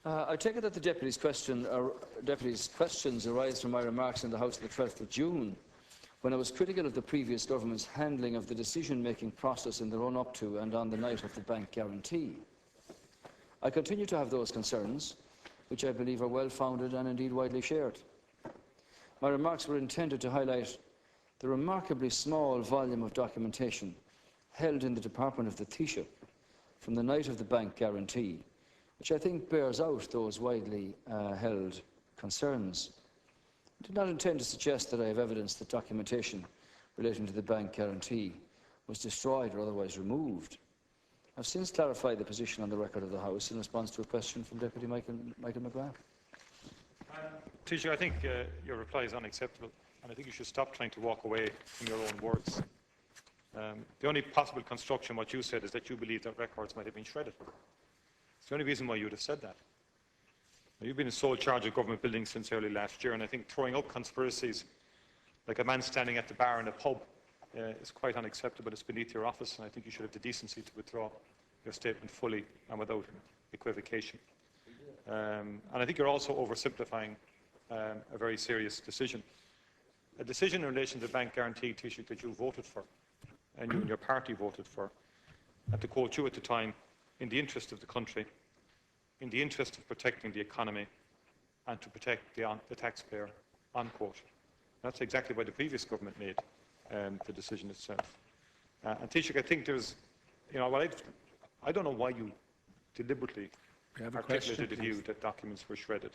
I take it that the deputy's questions arise from my remarks in the House on the 12th of June, when I was critical of the previous government's handling of the decision-making process in the run-up to and on the night of the bank guarantee. I continue to have those concerns, which I believe are well-founded and indeed widely shared. My remarks were intended to highlight the remarkably small volume of documentation held in the Department of the Taoiseach from the night of the bank guarantee, which I think bears out those widely held concerns. I did not intend to suggest that I have evidence that documentation relating to the bank guarantee was destroyed or otherwise removed. I have since clarified the position on the record of the House in response to a question from Deputy Michael McGrath. Taoiseach, I think your reply is unacceptable, and I think you should stop trying to walk away from your own words. The only possible construction what you said is that you believe that records might have been shredded. It's the only reason why you would have said that. Now, you've been in sole charge of government buildings since early last year, and I think throwing up conspiracies like a man standing at the bar in a pub is quite unacceptable. It's beneath your office, and I think you should have the decency to withdraw your statement fully and without equivocation. And I think you're also oversimplifying a very serious decision. A decision in relation to the bank guarantee, Taoiseach, that you voted for, and you and your party voted for, and to quote you at the time, in the interest of the country, in the interest of protecting the economy, and to protect the taxpayer, unquote. That's exactly why the previous government made the decision itself. And Taoiseach, I think there's, I don't know why you deliberately articulated the view that documents were shredded,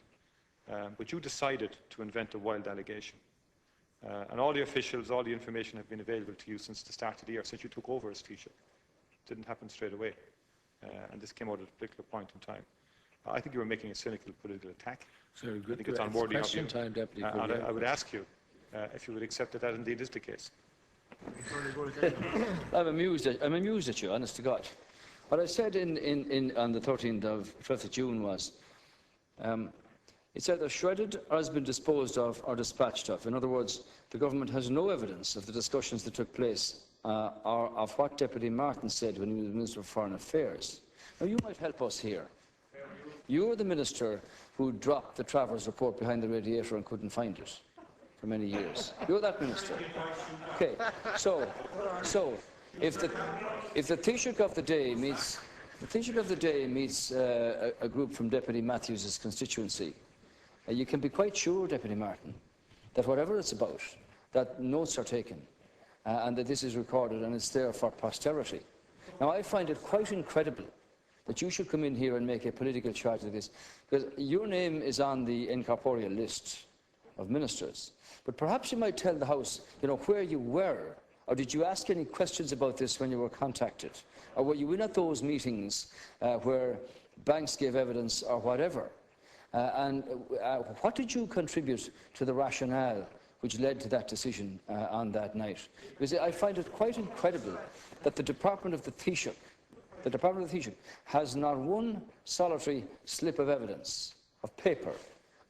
but you decided to invent a wild allegation. And all the officials, all the information have been available to you since the start of the year, since you took over as Taoiseach. It didn't happen straight away, and this came out at a particular point in time. I think you were making a cynical political attack. Very good. I think it's unworthy of you. Time, Deputy and I would ask you if you would accept that that indeed is the case. I'm amused at you, honest to God. What I said on the 12th of June was, it's either shredded or has been disposed of or dispatched of. In other words, the government has no evidence of the discussions that took place or of what Deputy Martin said when he was Minister of Foreign Affairs. Now, you might help us here. You're the minister who dropped the Travers report behind the radiator and couldn't find it for many years. You're that minister. Okay. So if the Taoiseach of the day meets a group from Deputy Matthews' constituency, you can be quite sure, Deputy Martin, that whatever it's about, that notes are taken and that this is recorded and it's there for posterity. Now, I find it quite incredible that you should come in here and make a political charge of this, because your name is on the incorporeal list of ministers. But perhaps you might tell the House, where you were, or did you ask any questions about this when you were contacted? Or were you in at those meetings where banks gave evidence or whatever? And what did you contribute to the rationale which led to that decision on that night? Because I find it quite incredible that the Department of the Taoiseach has not one solitary slip of evidence, of paper,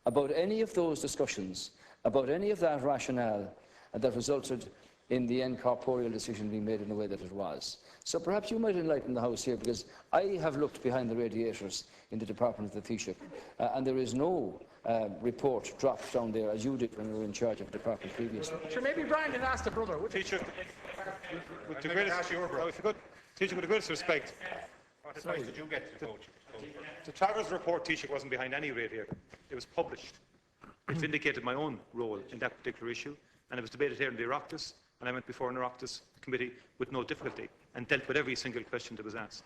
about any of those discussions, about any of that rationale that resulted in the incorporeal decision being made in the way that it was. So perhaps you might enlighten the House here, because I have looked behind the radiators in the Department of the Taoiseach, and there is no report dropped down there as you did when you were in charge of the department previously. Sure, maybe Brian can ask the brother. Taoiseach, with the greatest respect, what advice did you get to coach? The Travers report, Taoiseach, wasn't behind any radiator. It was published. It vindicated my own role in that particular issue, and it was debated here in the Oireachtas, and I went before an Oireachtas committee with no difficulty and dealt with every single question that was asked.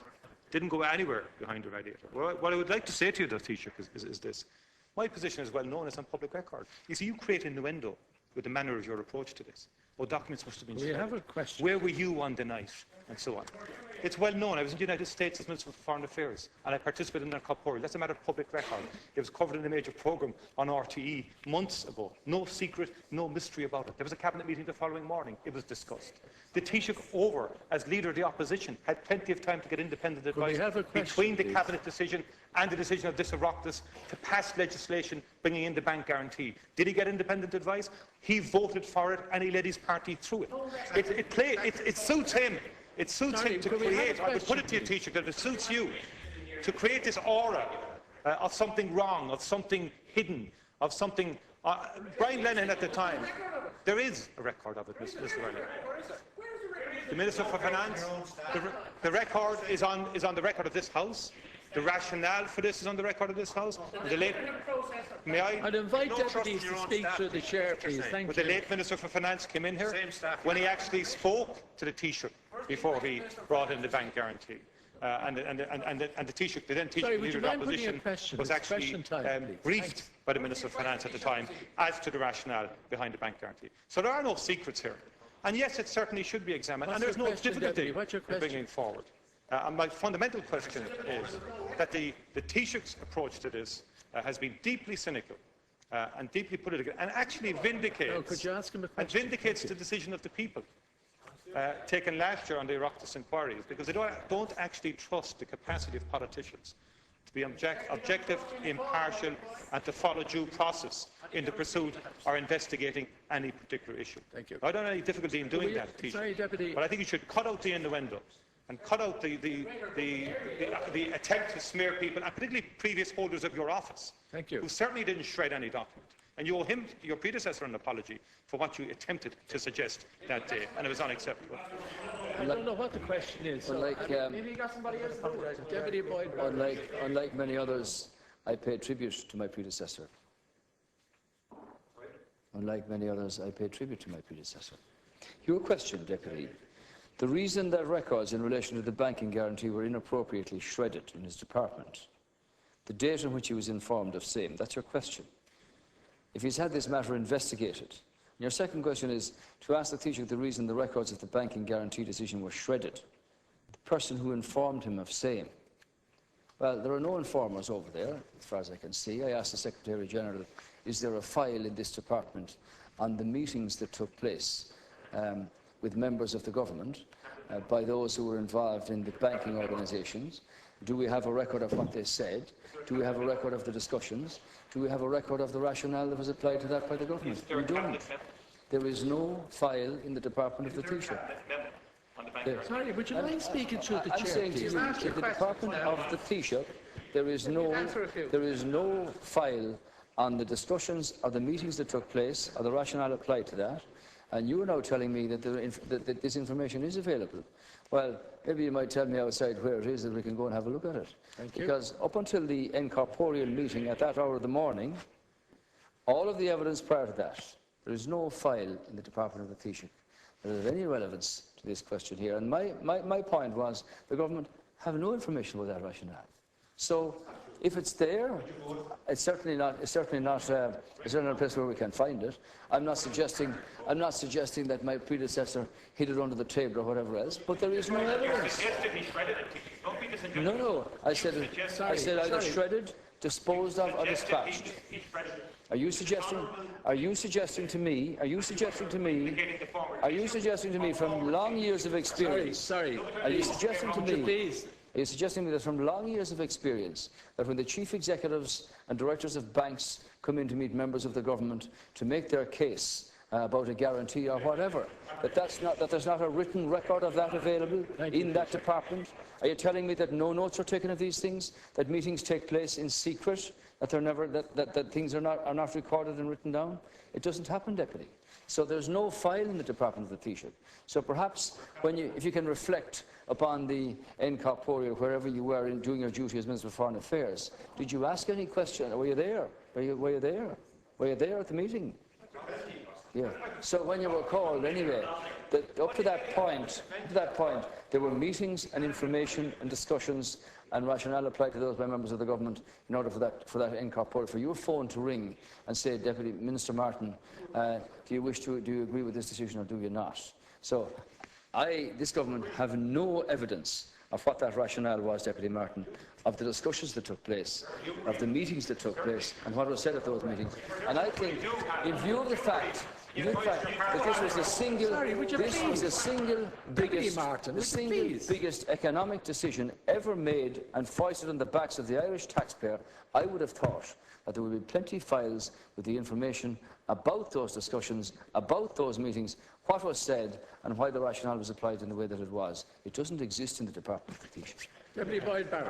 Didn't go anywhere behind the radiator. What I would like to say to you, though, Taoiseach, is this. My position is well known, it's on public record. You see, you create innuendo with the manner of your approach to this. Documents must have been shared. We have a question. Where were you on the night? And so on. It's well known. I was in the United States as Minister for Foreign Affairs, and I participated in that corporeal. That's a matter of public record. It was covered in a major programme on RTE months ago. No secret, no mystery about it. There was a cabinet meeting the following morning. It was discussed. The Taoiseach over, as leader of the opposition, had plenty of time to get independent advice between the cabinet decision and the decision of this Oireachtas to pass legislation bringing in the bank guarantee. Did he get independent advice? He voted for it, and he led his party through it. It suits him. It suits him to create, I would put it to you, Taoiseach, that it suits you to create this aura of something wrong, of something hidden, of something... Brian Lennon at the time, there is a record of it, Mr. Riley. The Minister for Finance, the record is on the record of this House. The rationale for this is on the record of this House. May I? I'd invite deputies to speak through the chair, please. Thank you. The late Minister for Finance came in here when he actually spoke to the Taoiseach before he brought in the bank guarantee. And the Taoiseach, the then Taoiseach Leader of the Opposition, was actually briefed by the Minister of Finance at the time as to the rationale behind the bank guarantee. So there are no secrets here. And yes, it certainly should be examined, and there's no difficulty in bringing it forward. And my fundamental question is that the Taoiseach's approach to this has been deeply cynical and deeply political, and actually vindicates the decision of the people taken last year on the Oireachtas inquiries, because they don't actually trust the capacity of politicians to be objective, impartial, and to follow due process in the pursuit or investigating any particular issue. Thank you. I don't have any difficulty in doing that, Taoiseach, but I think you should cut out the innuendo and cut out the attempt to smear people, and particularly previous holders of your office, who certainly didn't shred any document. And you owe him, your predecessor, an apology for what you attempted to suggest that day, and it was unacceptable. I don't know what the question is. Maybe you got somebody else to do Deputy Boyd. Unlike many others, I pay tribute to my predecessor. Unlike many others, I pay tribute to my predecessor. Your question, Deputy. The reason that records in relation to the banking guarantee were inappropriately shredded in his department, the date on which he was informed of same, that's your question. If he's had this matter investigated. And your second question is to ask the Taoiseach the reason the records of the banking guarantee decision were shredded. The person who informed him of same. Well, there are no informers over there, as far as I can see. I asked the Secretary-General, is there a file in this department on the meetings that took place with members of the government by those who were involved in the banking organisations? Do we have a record of what they said? Do we have a record of the discussions? Do we have a record of the rationale that was applied to that by the government? We don't. There is no file in the department of the Taoiseach. Sorry, would you mind speaking through the chair? I'm saying to you, in the department of the Taoiseach, there is no file on the discussions or the meetings that took place or the rationale applied to that. And you are now telling me that, that this information is available. Well, maybe you might tell me outside where it is that we can go and have a look at it. Because up until the incorporeal meeting at that hour of the morning, all of the evidence prior to that, there is no file in the department of the Taoiseach that has any relevance to this question here. And my point was the government have no information about that rationale. So if it's there, it's certainly not a place where we can find it. I'm not suggesting that my predecessor hid it under the table or whatever else, but there is no evidence. No. I said either shredded, disposed of, or dispatched. Are you suggesting to me from long years of experience? Are you suggesting to me? Are you suggesting that from long years of experience, that when the chief executives and directors of banks come in to meet members of the government to make their case about a guarantee or whatever, that there's not a written record of that available in that department? Are you telling me that no notes are taken of these things, that meetings take place in secret, that things are not recorded and written down? It doesn't happen, Deputy. So there's no file in the department of the Taoiseach. So perhaps if you can reflect upon the incorporeal, wherever you were in doing your duty as Minister for Foreign Affairs, did you ask any question? Were you there? Were you there? Were you there at the meeting? Yeah. So when you were called, anyway, up to that point, there were meetings and information and discussions and rationale applied to those by members of the government in order for that incorporeal, for your phone to ring and say, Deputy Minister Martin, do you agree with this decision or do you not? So this government have no evidence of what that rationale was, Deputy Martin, of the discussions that took place, of the meetings that took place, and what was said at those meetings. And I think, in view of the fact that this was the single biggest economic decision ever made and foisted on the backs of the Irish taxpayer, I would have thought that there would be plenty of files with the information about those discussions, about those meetings, what was said, and why the rationale was applied in the way that it was. It doesn't exist in the Department of the Taoiseach. Deputy Boyd Barrett.